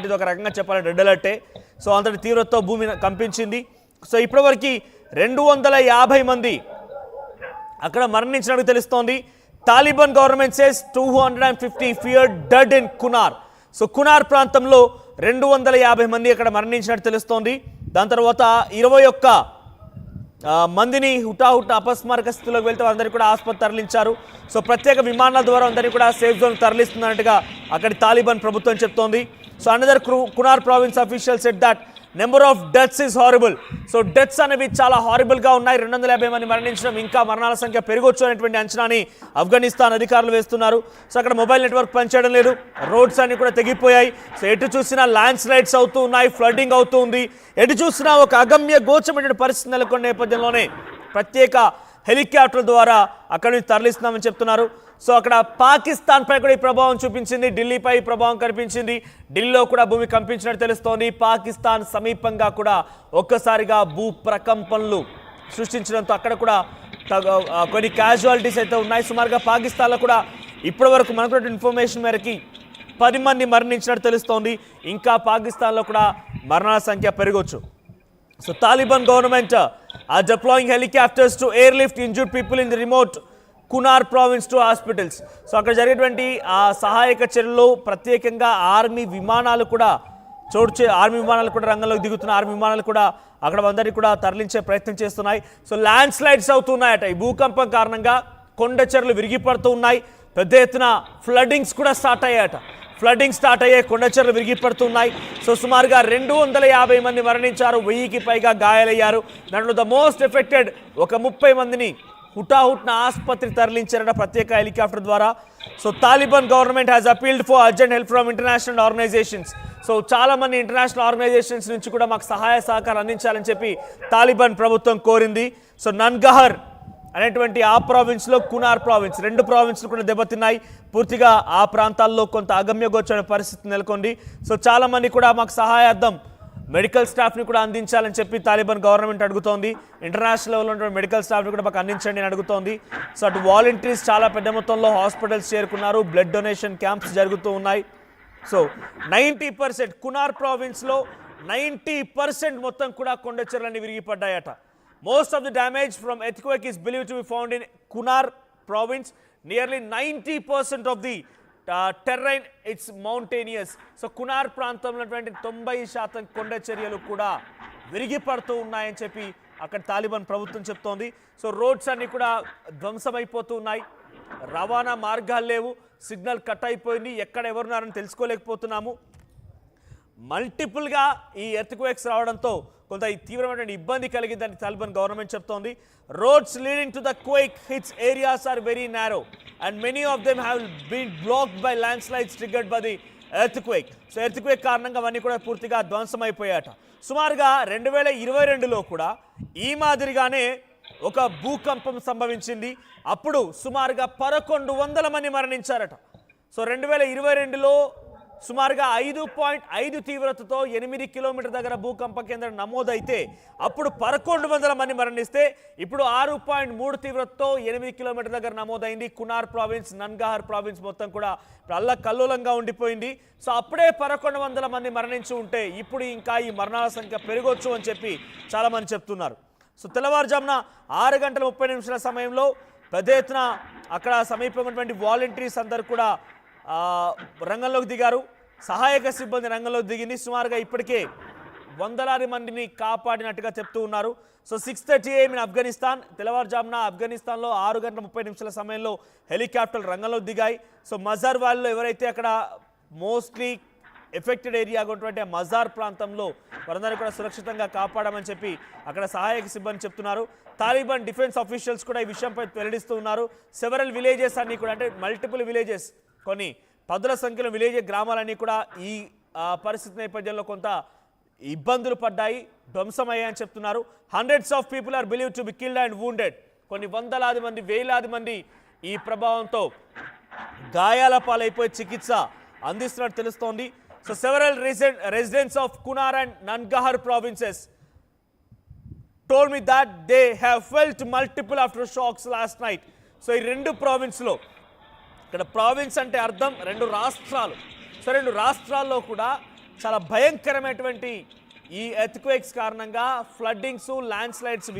ఇది ఒక రకంగా చెప్పాలంటే రెడ్ అలర్టే. సో అంతటి తీవ్రతతో భూమి కంపించింది. సో ఇప్పటివరకు 250 మంది అక్కడ మరణించినట్టు తెలుస్తోంది. Taliban government says 250 feared dead in Kunar. So Kunar ప్రాంతంలో 250 మంది అక్కడ మరణించినట్టు తెలుస్తోంది. దాని తర్వాత 21 మందిని హుటాహుట అపస్మారక స్థితిలోకి వెళ్తే అందరికీ కూడా ఆసుపత్రి తరలించారు. సో ప్రత్యేక విమానాల ద్వారా అందరినీ కూడా సేఫ్ జోన్ తరలిస్తున్నట్టుగా అక్కడి తాలిబాన్ ప్రభుత్వం చెప్తోంది. So another Kunar province official said that number of deaths is horrible. So deaths అనేవి చాలా హారిబుల్గా ఉన్నాయి. 250 మంది మరణించడం, ఇంకా మరణాల సంఖ్య పెరగొచ్చు అనేటువంటి అంచనాని ఆఫ్ఘనిస్తాన్ అధికారులు వేస్తున్నారు. సో అక్కడ మొబైల్ నెట్వర్క్ పనిచేయడం లేదు, రోడ్స్ అన్ని కూడా తెగిపోయాయి. సో ఎటు చూసినా ల్యాండ్ స్లైడ్స్ అవుతూ ఉన్నాయి, ఫ్లడ్డింగ్ అవుతూ ఉంది. ఎటు చూసినా ఒక అగమ్య గోచరమైన పరిస్థితి నెలకొన్న నేపథ్యంలోనే ప్రత్యేక హెలికాప్టర్ ద్వారా అక్కడి నుంచి తరలిస్తున్నామని చెప్తున్నారు. సో అక్కడ పాకిస్తాన్ పై కూడా ఈ ప్రభావం చూపించింది, ఢిల్లీపై ప్రభావం కనిపించింది. ఢిల్లీలో కూడా భూమి కంపించినట్టు తెలుస్తోంది. పాకిస్తాన్ సమీపంగా కూడా ఒక్కసారిగా భూ ప్రకంపనలు సృష్టించడంతో అక్కడ కూడా కొన్ని క్యాజువాలిటీస్ అయితే ఉన్నాయి. సుమారుగా పాకిస్తాన్లో కూడా ఇప్పటి వరకు మనకు ఇన్ఫర్మేషన్ మేరకి 10 మంది మరణించినట్టు తెలుస్తోంది. ఇంకా పాకిస్తాన్లో కూడా మరణాల సంఖ్య పెరగొచ్చు. So Taliban government are deploying helicopters to airlift injured people in the remote Kunar province to hospitals. So అక్కడ జరిగేటువంటి ఆ సహాయక చర్యల్లో ప్రత్యేకంగా ఆర్మీ విమానాలు కూడా రంగంలోకి దిగుతున్న ఆర్మీ విమానాలు కూడా అక్కడ అందరినీ కూడా తరలించే ప్రయత్నం చేస్తున్నాయి. సో ల్యాండ్ స్లైడ్స్ అవుతున్నాయట. ఈ భూకంపం కారణంగా కొండ చర్యలు విరిగిపడుతూ ఉన్నాయి. పెద్ద ఎత్తున ఫ్లడ్డింగ్స్ కూడా స్టార్ట్ అయ్యాయి, కొండ చర్యలు విరిగిపడుతున్నాయి. సో సుమారుగా 250 మంది మరణించారు, 1000కి పైగా గాయాలయ్యారు. దాంట్లో ద మోస్ట్ ఎఫెక్టెడ్ ఒక 30 మందిని హుటాహుట్న ఆసుపత్రి తరలించారట ప్రత్యేక హెలికాప్టర్ ద్వారా. So Taliban government has appealed for urgent help from international organisations. So చాలా మంది ఇంటర్నేషనల్ ఆర్గనైజేషన్స్ నుంచి కూడా మాకు సహాయ సహకారం అందించాలని చెప్పి తాలిబాన్ ప్రభుత్వం కోరింది. సో నన్గహర్ అనేటువంటి ఆ ప్రావిన్స్లో కునార్ ప్రావిన్స్, 2 ప్రావిన్స్లు కూడా దెబ్బతిన్నాయి. పూర్తిగా ఆ ప్రాంతాల్లో కొంత అగమ్యగోచరమైన పరిస్థితి నెలకొంది. సో చాలా మంది కూడా మాకు సహాయార్థం మెడికల్ స్టాఫ్ని కూడా అందించాలని చెప్పి తాలిబాన్ గవర్నమెంట్ అడుగుతోంది. ఇంటర్నేషనల్ లెవెల్లో ఉన్న మెడికల్ స్టాఫ్ని కూడా మాకు అందించండి అని అడుగుతోంది. సో అటు వాలంటీర్స్ చాలా పెద్ద మొత్తంలో హాస్పిటల్స్ చేరుకున్నారు, బ్లడ్ డొనేషన్ క్యాంప్స్ జరుగుతూ ఉన్నాయి. సో 90% కునార్ ప్రావిన్స్లో 90% మొత్తం కూడా కొండ చర్యలన్నీ విరిగిపడ్డాయట. Most of the damage from earthquake is believed to be found in Kunar province. Nearly 90% of the terrain it's mountainous. So Kunar ప్రాంతంలో 90% కొండ చర్యలు కూడా విరిగిపడుతూ ఉన్నాయని చెప్పి అక్కడ తాలిబాన్ ప్రభుత్వం చెప్తోంది. సో రోడ్స్ అన్ని కూడా ధ్వంసమైపోతూ ఉన్నాయి, రవాణా మార్గాలు లేవు, సిగ్నల్ కట్ అయిపోయింది, ఎక్కడ ఎవరున్నారని తెలుసుకోలేకపోతున్నాము. మల్టిపుల్గా ఈ ఎర్త్క్వేక్స్ రావడంతో కొంత తీవ్రమైన ఇబ్బంది కలిగిందని తాలిబాన్ గవర్నమెంట్ చెప్తోంది. Roads leading to the quake hits areas are very narrow and many of them have been blocked by landslides triggered by the earthquake. So earthquake కారణంగా అవన్నీ కూడా పూర్తిగా ధ్వంసమైపోయాట. సుమారుగా 2022లో కూడా ఈ మాదిరిగానే ఒక భూకంపం సంభవించింది. అప్పుడు సుమారుగా 1100 మంది మరణించారట. సో 2022లో సుమారుగా 5.5 తీవ్రతతో 8 కిలోమీటర్ దగ్గర భూకంప కేంద్రం నమోదైతే అప్పుడు 1100 మంది మరణిస్తే ఇప్పుడు 6.3 తీవ్రతతో 8 కిలోమీటర్ దగ్గర నమోదైంది. కునార్ ప్రావిన్స్, నన్గహర్ ప్రావిన్స్ మొత్తం కూడా అల్లకల్లోలంగా ఉండిపోయింది. సో అప్పుడే 1100 మంది మరణించి ఉంటే ఇప్పుడు ఇంకా ఈ మరణాల సంఖ్య పెరగొచ్చు అని చెప్పి చాలామంది చెప్తున్నారు. సో తెల్లవారుజామున 6:30 సమయంలో పెద్ద ఎత్తున అక్కడ సమీపంగా ఉన్నటువంటి వాలంటీర్స్ అందరూ కూడా రంగంలోకి దిగారు, సహాయక సిబ్బంది రంగంలోకి దిగింది. సుమారుగా ఇప్పటికే వందలాది మందిని కాపాడినట్టుగా చెప్తూ ఉన్నారు. సో 6:30 AM ఇన్ ఆఫ్ఘనిస్తాన్, తెల్లవారుజామున ఆఫ్ఘనిస్తాన్లో 6:30 సమయంలో హెలికాప్టర్లు రంగంలోకి దిగాయి. సో మజార్ వ్యాలీలో ఎవరైతే అక్కడ మోస్ట్లీ ఎఫెక్టెడ్ ఏరియాగా ఉన్నటువంటి మజార్ ప్రాంతంలో వారందరినీ కూడా సురక్షితంగా కాపాడమని చెప్పి అక్కడ సహాయక సిబ్బంది చెప్తున్నారు. తాలిబాన్ డిఫెన్స్ ఆఫీషియల్స్ కూడా ఈ విషయంపై వెల్లడిస్తూ ఉన్నారు. సెవరల్ విలేజెస్ అన్ని కూడా, అంటే మల్టిపుల్ విలేజెస్, కొన్ని 10ల సంఖ్యలో గ్రామాలన్నీ కూడా ఈ పరిస్థితి నేపథ్యంలో కొంత ఇబ్బందులు పడ్డాయి, ధ్వంసమయ్యాయని చెప్తున్నారు. Hundreds of people are believe to be killed and wounded. కొన్ని వందలాది మంది, వేలాది మంది ఈ ప్రభావంతో గాయాల పాలైపోయి చికిత్స అందిస్తున్నట్టు తెలుస్తోంది. So several residents of Kunar and Nangarhar provinces told me that they have felt multiple aftershocks last night. So ఈ 2 ప్రావిన్స్లో, ఇక్కడ ప్రావిన్స్ అంటే అర్థం 2 రాష్ట్రాలు. సో 2 రాష్ట్రాల్లో కూడా చాలా భయంకరమైనటువంటి ఈ ఎర్త్క్వేక్స్ కారణంగా ఫ్లడ్డింగ్స్, ల్యాండ్ స్లైడ్స్